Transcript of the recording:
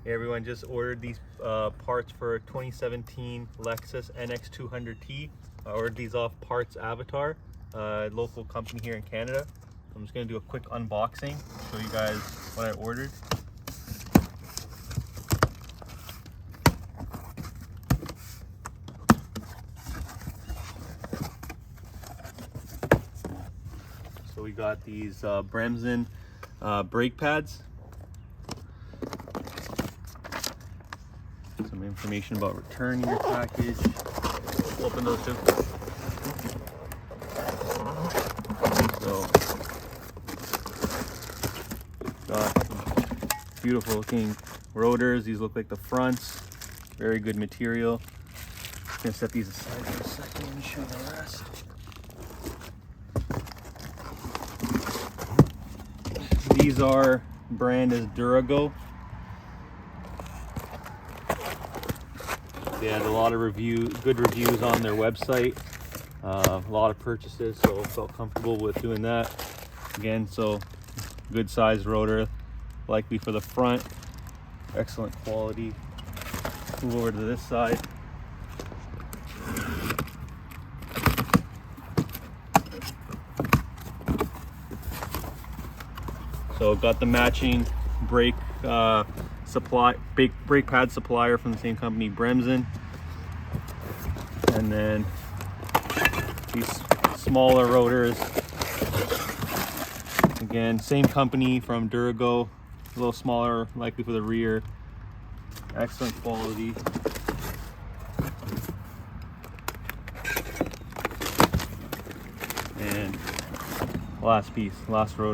Hey everyone, just ordered these parts for 2017 Lexus NX200t. I ordered these off Parts Avatar, local company here in Canada. I'm just going to do a quick unboxing, show you guys what I ordered. So we got these Bremson brake pads. Some information about returning your package. Open those two. So, got some beautiful looking rotors. These look like the fronts. Very good material. I'm gonna set these aside for a second and show you the rest. These are brand is Durago. They had a lot of good reviews on their website, a lot of purchases, so felt comfortable with doing that. Again, so good sized rotor, likely for the front, excellent quality. Move over to this side. So got the matching brake brake pad supplier from the same company, Bremson, and then these smaller rotors, again same company from Durago, a little smaller, likely for the rear, excellent quality. And last rotor.